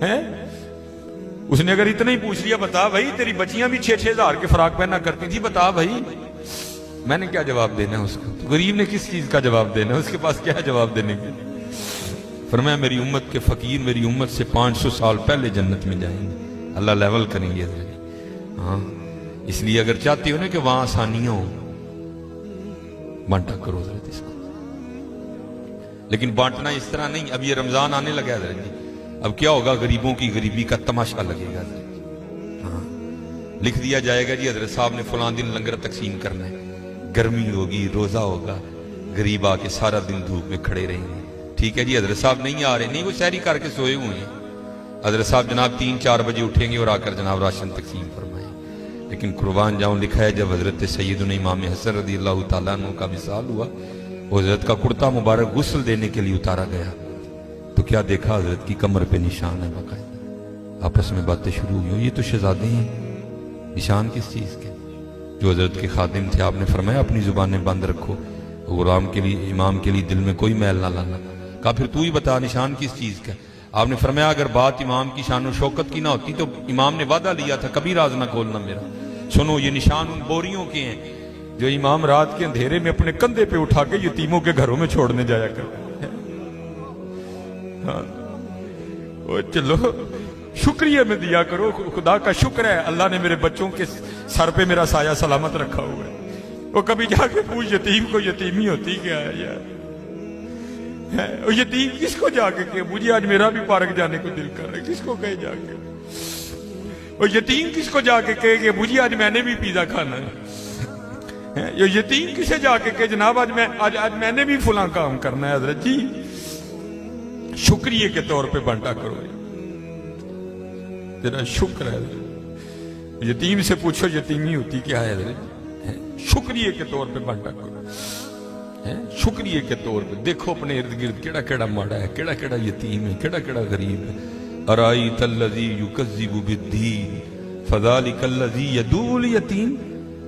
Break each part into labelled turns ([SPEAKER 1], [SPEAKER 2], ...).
[SPEAKER 1] है? उसने अगर इतना ही पूछ लिया, बता भाई तेरी बच्चियां भी 6-6 हज़ार के फ्राक पहना करती थी, बता भाई, मैंने क्या जवाब देना है उसको? तो गरीब ने किस चीज का जवाब देना है? उसके पास क्या है जवाब देने के लिए? फरमाया मेरी उम्मत के फकीर मेरी उम्मत से 500 साल पहले जन्नत में जाएंगे, अल्लाह लेवल करेंगे। हाँ, इसलिए अगर चाहते हो ना कि वहां आसानियां हो, बांटा करो हजरत इसको। लेकिन बांटना इस तरह नहीं। अब ये रमजान आने लगा हजरत जी, अब क्या होगा? गरीबों की गरीबी का तमाशा लगेगा। हाँ, लिख दिया जाएगा जी हजरत साहब ने फलां दिन लंगर तकसीम करना है, गर्मी होगी, रोजा होगा, गरीब आके सारा दिन धूप में खड़े रहेंगे। ठीक है जी, हजरत साहब नहीं आ रहे, नहीं, वो सहरी करके सोए हुए हैं। हजरत साहब जनाब 3-4 बजे उठेंगे और आकर जनाब राशन तकसीम फरमाए। लेकिन कुर्बान जाऊं, लिखा है जब हजरत सैयदना इमाम हसन रज़ी अल्लाह तआला अन्हु का विसाल हुआ, हजरत का कुर्ता मुबारक गुस्ल देने के लिए उतारा गया, तो क्या देखा? हजरत की कमर पे निशान है बाकायदा। आपस में बातें शुरू हुई, ये तो शहजादे हैं, निशान किस चीज के? जो हजरत के खादिम थे, आपने फरमाया अपनी जुबानें बंद रखो, गुलाम के लिए, इमाम के लिए दिल में कोई मैल ना लाना। कहा फिर तू ही बता निशान किस चीज का? आपने फरमाया अगर बात इमाम की शान और शौकत की ना होती तो इमाम ने वादा लिया था कभी राज ना खोलना मेरा। सुनो, ये निशान उन बोरियों के हैं जो इमाम रात के अंधेरे में अपने कंधे पे उठा के यतीमों के घरों में छोड़ने जाया कर। हाँ, ओ चलो शुक्रिया में दिया करो, खुदा का शुक्र है अल्लाह ने मेरे बच्चों के सर पे मेरा साया सलामत रखा हुआ है। वो कभी जाके पूछ यतीम को यतीमी होती क्या है यार? है यतीम किसको जाके कहे मुझे आज मेरा भी पार्क जाने को दिल कर रहा है? किसको कहे जाके? और यतीम किसको जाके कहे कि मुझे आज मैंने भी पिज्जा खाना है? ये यतीम किसे जाके कहे जनाब आज मैंने भी फुला काम करना है? हजरत जी शुक्रिया के तौर पे बांटा करो, तेरा शुक्र है। यतीम से पूछो यतीमी होती क्या है हजरत? शुक्रिया के तौर पे बांटा करो, शुक्रिया के तौर पे। देखो अपने इर्द गिर्द केड़ा केड़ा माड़ा है, केड़ा केड़ा यतीम है, केड़ा केड़ा गरीब है। अराई तल्लज़ी युकज़्ज़िबु बिद्दीन फ़ज़ालिकल्लज़ी यदूल यतीम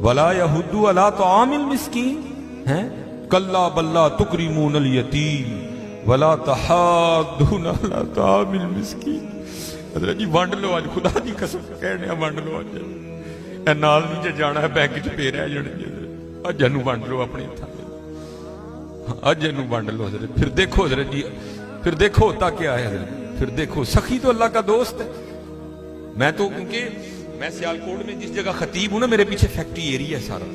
[SPEAKER 1] वला यहुद्दु अला तआमिल मिस्कीन। हैं कल्ला बल्ला तुकरिमूनल यतीम वला तहाद्दून अला तआमिल मिस्कीन। हज़रत जी वंड लो आज, खुदा दी कसम कहने वंड लो आज, ए नाल नहीं जे जाना है बैंक च पे रह जाने, अज नूं वंड लो अपने थां, अज नूं वंड लो हज़रत। फिर देखो हज़रत जी, फिर देखो होता क्या है हज़रत, फिर देखो सखी तो अल्लाह का दोस्त है। मैं तो क्योंकि मैं सियालकोट में जिस जगह खतीब हूं ना, मेरे पीछे फैक्ट्री एरिया है सारा,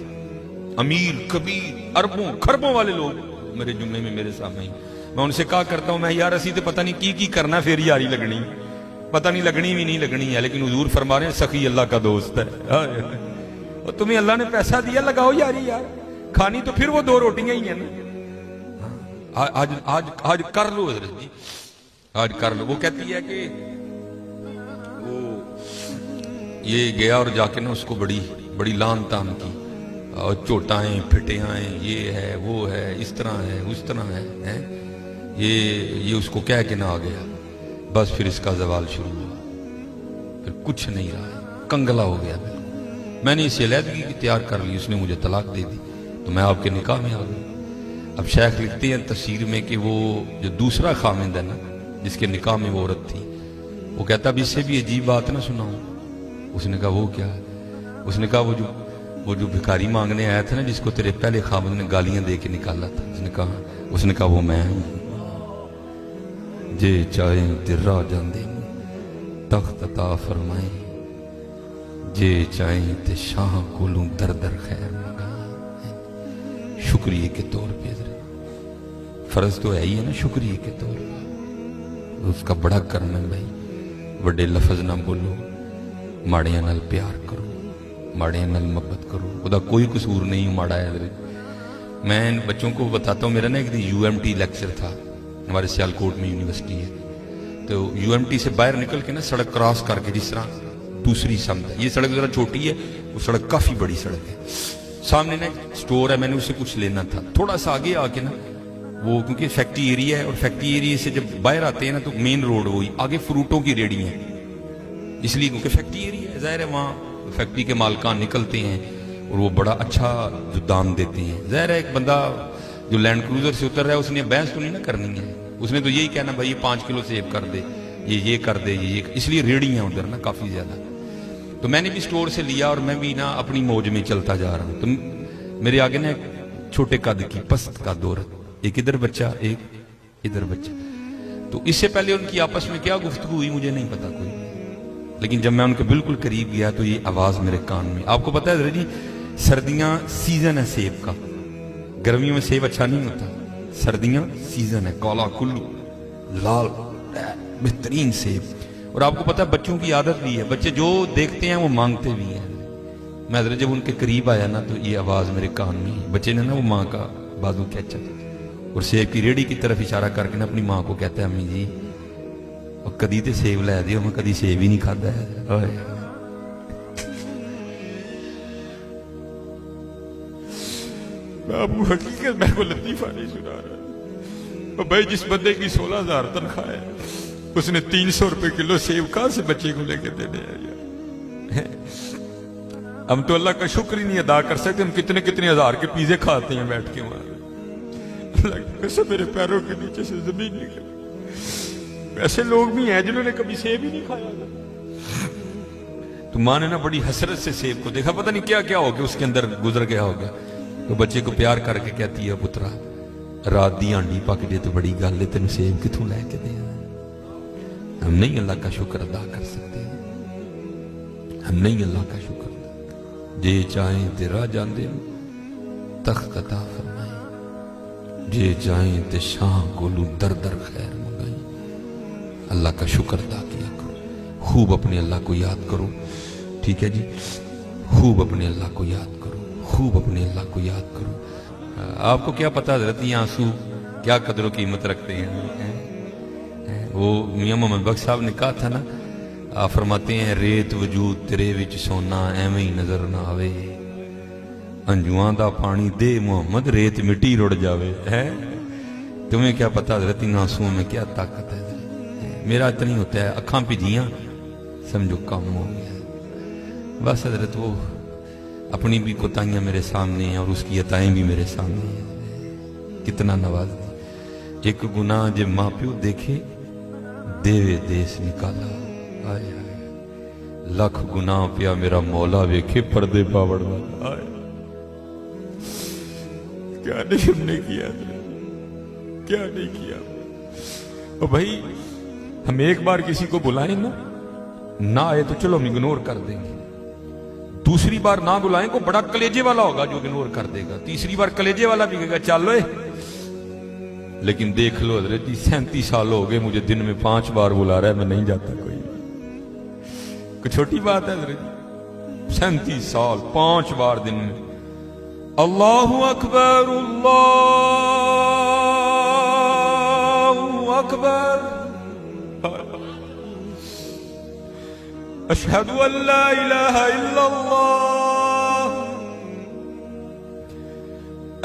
[SPEAKER 1] अमीर कबीर अरबों खरबों वाले लोग मेरे जुम्मे में मेरे सामने। मैं उनसे कहा करता हूं मैं यार असी तो पता नहीं की करना, फिर यारी लगनी, पता नहीं लगनी भी नहीं लगनी है, लेकिन हुजूर फरमा रहे हैं सखी अल्लाह का दोस्त है। और तुम्हें अल्लाह ने पैसा दिया, लगाओ यारी यार, खानी तो फिर वो 2 रोटियां ही है ना। आज आज आज कर लो हजरत जी, आज कर लो। वो कहती है कि वो ये गया और जाके ना उसको बड़ी बड़ी लान तान की, और चोटाएं फिटियाएं, ये है वो है, इस तरह है उस तरह है? ये उसको कह के ना आ गया, बस फिर इसका जवाल शुरू हुआ, फिर कुछ नहीं रहा, कंगला हो गया। मैंने इसे अलहदगी तैयार कर ली, उसने मुझे तलाक दे दी, तो मैं आपके निकाह में आ गया। अब शेख लिखते हैं तफसीर में कि वो जो दूसरा खामिंद है ना, जिसके निकाह में वो औरत थी, वो कहता अब इससे भी अजीब बात ना सुनाऊं। उसने कहा वो क्या? उसने कहा वो जो भिखारी मांगने आया था ना, जिसको तेरे पहले खामिंद ने गालियां दे के निकाला था, उसने कहा वो मैं हूं। जे चाहे तिर्रा जांदे तख्त अता फरमाए, जे चाहे ते शाह कोलू दर दर खैर मंगाए। शुक्रिया के तौर पे फर्ज तो है ही है ना, शुक्रिया के तौर पे उसका बड़ा करना भाई। बड़े लफज ना बोलो, माड़िया नाल प्यार करो, माड़िया नाल मोहब्बत करो, उसका कोई कसूर नहीं माड़ा है। मैं बच्चों को बताता हूँ, मेरा ना एक दिन UMT लेक्चर था, हमारे सियालकोट में यूनिवर्सिटी है, तो UMT से बाहर निकल के ना सड़क क्रॉस करके, जिस तरह दूसरी समत, ये सड़क जरा छोटी है, वो सड़क काफी बड़ी सड़क है, सामने ना स्टोर है, मैंने उससे कुछ लेना था। थोड़ा सा आगे आके ना वो, क्योंकि फैक्ट्री एरिया है, और फैक्ट्री एरिया से जब बाहर आते हैं ना तो मेन रोड वही, आगे फ्रूटों की रेडी है, इसलिए क्योंकि फैक्ट्री एरिया है, जाहिर है वहाँ फैक्ट्री के मालकान निकलते हैं और वो बड़ा अच्छा जो दाम देते हैं। जाहिर है एक बंदा जो लैंड क्रूजर से उतर रहा है, उसने बहस तो नहीं ना करनी है, उसने तो यही कहना भाई ये 5 किलो सेब कर दे,
[SPEAKER 2] ये कर दे, ये इसलिए रेड़ियाँ उधर ना काफ़ी ज़्यादा। तो मैंने भी स्टोर से लिया और मैं भी ना अपनी मौज में चलता जा रहा हूँ। तो मेरे आगे ना छोटे कद की पस्त कद औरत, एक इधर बच्चा एक इधर बच्चा। तो इससे पहले उनकी आपस में क्या गुफ्तगू हुई मुझे नहीं पता कोई, लेकिन जब मैं उनके बिल्कुल करीब गया तो ये आवाज़ मेरे कान में। आपको पता है जी, सर्दियाँ सीजन है सेब का, गर्मियों में सेब अच्छा नहीं होता, सर्दियाँ सीजन है, काला कुल्लू लाल बेहतरीन सेब। और आपको पता है बच्चों की आदत भी है, बच्चे जो देखते हैं वो मांगते भी हैं। मैं जब उनके करीब आया ना तो ये आवाज़ मेरे कान में, बच्चे ने ना वो माँ का बाजू खींचा और सेब की रेड़ी की तरफ इशारा करके ना अपनी माँ को कहता है अम्मी जी और कदी तो सेब लै दियो, मैं कदी सेब ही नहीं खाता है।
[SPEAKER 1] मैं आपको हकीकत मैं को लतीफा नहीं सुना रहा भाई। जिस बंदे की 16,000 तनख्वाह है उसने 300 रुपए किलो सेब कहां से बच्चे को लेके देने हैं? हम तो अल्लाह का शुक्र ही नहीं अदा कर सकते। हम कितने कितने हजार के पिज़्ज़े खाते हैं बैठ के वहां, से मेरे पैरों के नीचे से जमीन निकल। ऐसे लोग भी हैं जिन्होंने कभी सेब ही नहीं खाया।
[SPEAKER 2] तो माँ ने ना बड़ी हसरत से सेब को देखा, पता नहीं क्या क्या हो गया उसके अंदर गुजर गया हो गया। तो बच्चे को प्यार करके कहती है पुत्रा रात दी आंडी पक जाए तो बड़ी गल है, तेन सेब कितों लैके दे। हम नहीं अल्लाह का शुक्र अदा कर सकते, हम नहीं अल्लाह का शुक्र अदा। जे चाहे तेरा जाते तख्त अता फरमाए, जे चाहे ते शाह कोलू दर दर खैर मंगाई। अल्लाह का शुक्र अदा किया करो, खूब अपने अल्लाह को याद करो, ठीक है जी, खूब अपने अल्लाह को याद करो, खूब अपने अल्लाह को याद करो। आपको क्या पता हज़रत ये आंसू क्या कदर कीमत रखते हैं? वो मियां मोहम्मद बख्श साहब ने कहा था ना, आप फरमाते हैं रेत वजूद तेरे विच सोना एवं ही नजर ना आवे, अंजुआं दा पानी दे मोहम्मद रेत मिट्टी रुड़ जावे। है तुम्हें क्या पता हज़रत इन आंसुओं में क्या ताकत है? मेरा इतना ही होता है, अखां भिजियां समझो कम हो गया बस। हज़रत वो अपनी भी कोताहियां मेरे सामने हैं और उसकी अताएं भी मेरे सामने हैं, कितना नवाज दी। एक गुनाह जे माँ प्यो देखे देवे देश निकाला, आए आए लख गुनाह पिया मेरा मौला वेखे पर्दे पावड़ वाला। आए क्या नहीं हमने किया, क्या नहीं किया। और भाई हम एक बार किसी को बुलाएं ना आए तो चलो हम इग्नोर कर देंगे, दूसरी बार ना बुलाएं को बड़ा कलेजे वाला होगा जो इग्नोर कर देगा, तीसरी बार कलेजे वाला भी कहेगा चलो। लेकिन देख लो हजरत जी 37 साल हो गए मुझे दिन में 5 बार बुला रहा है, मैं नहीं जाता। कोई छोटी बात है हजरत जी, 37 साल 5 बार दिन में। अल्लाहु अकबर अल्लाहु अकबर अशहदु अल्ला इलाहा इल्लल्लाह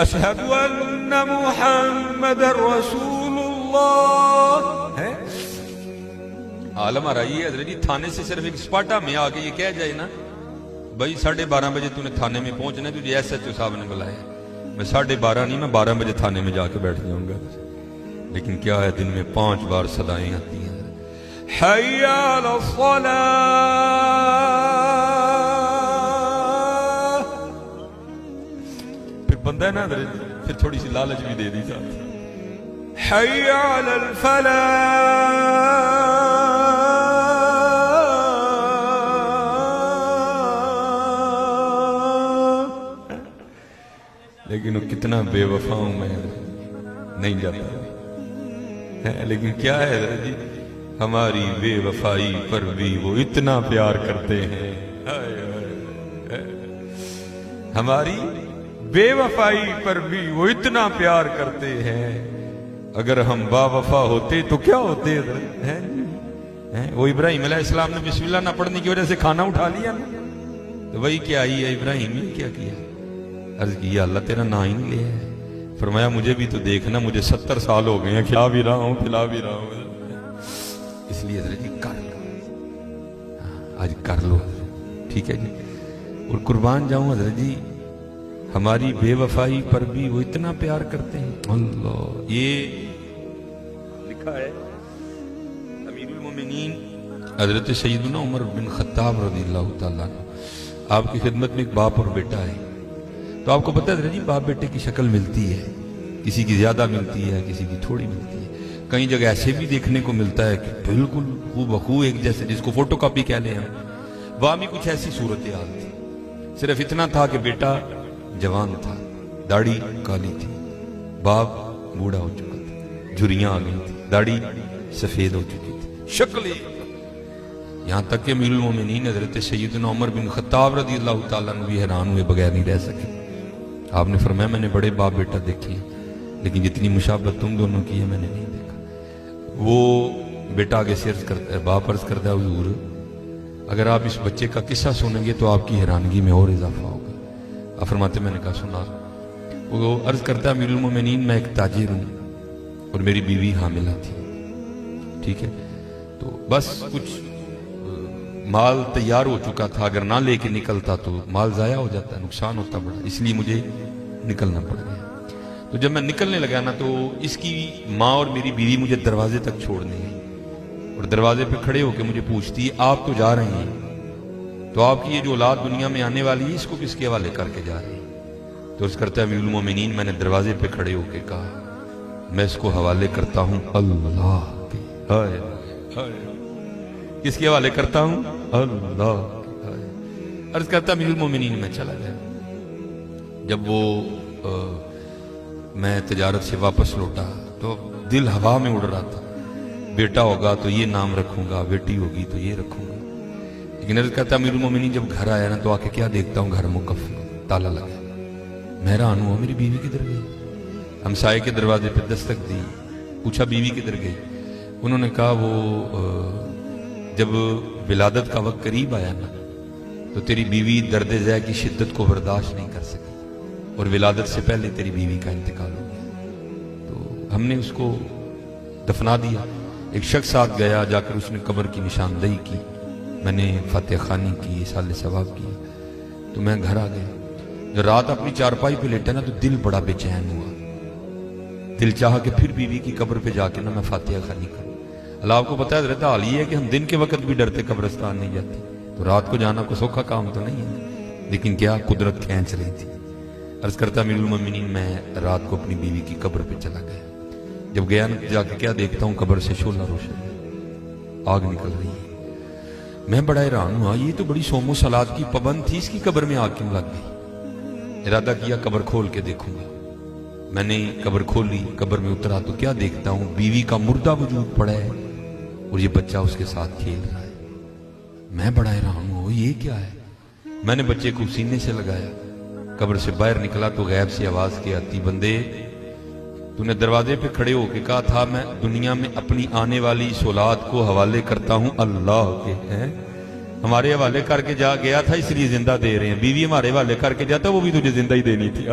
[SPEAKER 2] अशहदु अन्ना मुहम्मदर रसूलुल्लाह। है आलम आ रही है हजरत जी, थाने से सिर्फ एक स्पाटा में आके ये कह जाए ना भाई 12:30 बजे तूने थाने में पहुंचना, तुझे एसएचओ साहब ने बुलाया, मैं 12:30 नहीं मैं 12 बजे थाने में जाके बैठ जाऊंगा। लेकिन क्या है दिन में 5 बार सदाएं आती हैं, हय्या अला सलाह। फिर बंदा है ना फिर थोड़ी सी लालच भी दे दी जाती, हय्या अला फलाह। लेकिन वो कितना बेवफा हूं मैं, नहीं जाता है। लेकिन क्या है जी, हमारी बेवफाई पर भी वो इतना प्यार करते हैं। हमारी बेवफाई पर भी वो इतना प्यार करते हैं। अगर हम बावफा होते तो क्या होते हैं? वो इब्राहिम अलैहिस्सलाम ने बिस्मिल्लाह ना पढ़ने की वजह से खाना उठा लिया ना, तो वही क्या आई है इब्राहिम ने क्या किया, अर्ज किया अल्लाह तेरा ना ही नहीं लिया है। फरमाया मुझे भी तो देखना, मुझे 70 साल हो गए हैं, खिला भी रहा हूं पिला भी रहा हूं। इसलिए हजरत जी कर लो, आज कर लो, ठीक है जी। और कुर्बान जाऊं हजरत जी, हमारी बेवफाई पर भी वो इतना प्यार करते हैं। अल्लाह, ये लिखा है अमीरुल मोमिनीन हजरत सैयदना उमर बिन खत्ताब रज़ियल्लाहु ताला अन्हु, आपकी खिदमत में एक बाप और बेटा है। तो आपको पता है जी, बाप बेटे की शक्ल मिलती है, किसी की ज्यादा मिलती है, किसी की थोड़ी मिलती है। कई जगह ऐसे भी देखने को मिलता है कि बिल्कुल हूबहू एक जैसे, जिसको फोटो कॉपी कह लें हम। वहां भी कुछ ऐसी सूरत हाल थी। सिर्फ इतना था कि बेटा जवान था, दाढ़ी काली थी, बाप बूढ़ा हो चुका था, झुर्रियां आ गई थी, दाढ़ी सफेद हो चुकी थी, शक्ल यहां तक कि अमीरुल मोमिनीन हजरत सैयदना उमर बिन खत्ताब रज़ियल्लाहु ताला अन्हु भी हैरान हुए बगैर नहीं रह सके। आपने फरमाया मैंने बड़े बाप बेटा देखे, लेकिन जितनी मुशाबत तुम दोनों की है मैंने नहीं देखा। वो बेटा आगे से अर्ज करता है, बाप अर्ज करता है, हुजूर अगर आप इस बच्चे का किस्सा सुनेंगे तो आपकी हैरानगी में और इजाफा होगा। आप फरमाते मैंने कहा सुना। वो अर्ज करता है, अमीरुल मोमिनीन मैं एक ताजिर हूं और मेरी बीवी हामिला थी, ठीक है, तो बस कुछ माल तैयार हो चुका था, अगर ना लेके निकलता तो माल जाया हो जाता, नुकसान होता बड़ा, इसलिए मुझे निकलना पड़ गया। तो जब मैं निकलने लगा ना, तो इसकी माँ और मेरी बीवी मुझे दरवाजे तक छोड़ने गई और दरवाजे पे खड़े होकर मुझे पूछती है आप तो जा रहे हैं, तो आपकी ये जो औलाद दुनिया में आने वाली है इसको किसके हवाले करके जा रहे हैं? तो उस करता है अमीरुल मोमिनीन मैंने दरवाजे पे खड़े होकर कहा मैं इसको हवाले करता हूं अल्लाह के। हाय हाय, किसके हवाले करता हूं? अल्लाह। अर्ज करता अमीरुल मोमिनीन मैं चला गया। जब वो मैं तजारत से वापस लौटा तो दिल हवा में उड़ रहा था, बेटा होगा तो ये नाम रखूंगा, बेटी होगी तो ये रखूंगा। लेकिन अर्ज करता अमीरुल मोमिनीन जब घर आया ना, तो आके क्या देखता हूं, घर मुकफ्फल, ताला लगा। मैं हैरान हुआ, मेरी बीवी किधर गई? हमसाये के दरवाजे पे दस्तक दी, पूछा बीवी किधर गई? उन्होंने कहा वो जब विलादत का वक्त करीब आया ना, तो तेरी बीवी दर्द ज़ै की शिद्दत को बर्दाश्त नहीं कर सकी और विलादत से पहले तेरी बीवी का इंतकाल हो गया। तो हमने उसको दफना दिया। एक शख्स साथ गया, जाकर उसने कब्र की निशानदेही की, मैंने फातिहा खानी की, साले सवाब की। तो मैं घर आ गया। जब रात अपनी चारपाई पे लेटा ना, तो दिल बड़ा बेचैन हुआ। दिल चाहा कि फिर बीवी की कब्र पे जाके ना मैं फातिहा खानी करूं। अल्लाह आपको पता है हाल ये है कि हम दिन के वक्त भी डरते कब्रिस्तान नहीं जाते, तो रात को जाना कोई सौखा काम तो नहीं है, लेकिन क्या कुदरत खींच रही थी। अर्ज करता अमीरुल मोमिनीन मैं रात को अपनी बीवी की कब्र पे चला गया। जब गया ना, जाके क्या देखता हूं, कब्र से शोला रोशन है, आग निकल रही है। मैं बड़ा हैरान हुआ, ये तो बड़ी सोमो सलाद की पाबंद थी, इसकी कब्र में आग क्यों लग गई? इरादा किया कब्र खोल के देखूंगा। मैंने कब्र खोली, कब्र में उतरा तो क्या देखता हूं, बीवी का मुर्दा वजूद पड़ा है और ये बच्चा उसके साथ खेल रहा है। मैं बड़ा हैरान हूं, ये क्या है? मैंने बच्चे को सीने से लगाया, कब्र से बाहर निकला तो गैब से आवाज की आती, बंदे तूने दरवाजे पे खड़े होके कहा था मैं दुनिया में अपनी आने वाली इस औलाद को हवाले करता हूं अल्लाह के। हैं हमारे हवाले करके जा गया था इसलिए जिंदा दे रहे हैं, बीवी हमारे हवाले करके जाता वो भी तुझे जिंदा ही देनी थी।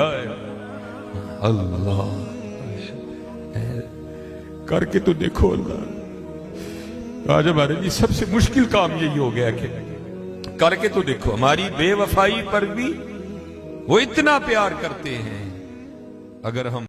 [SPEAKER 2] अल्लाह करके तो देखो अल्लाह। आज हमारे लिए सबसे मुश्किल काम यही हो गया कि करके तो देखो, हमारी बेवफाई पर भी वो इतना प्यार करते हैं। अगर हम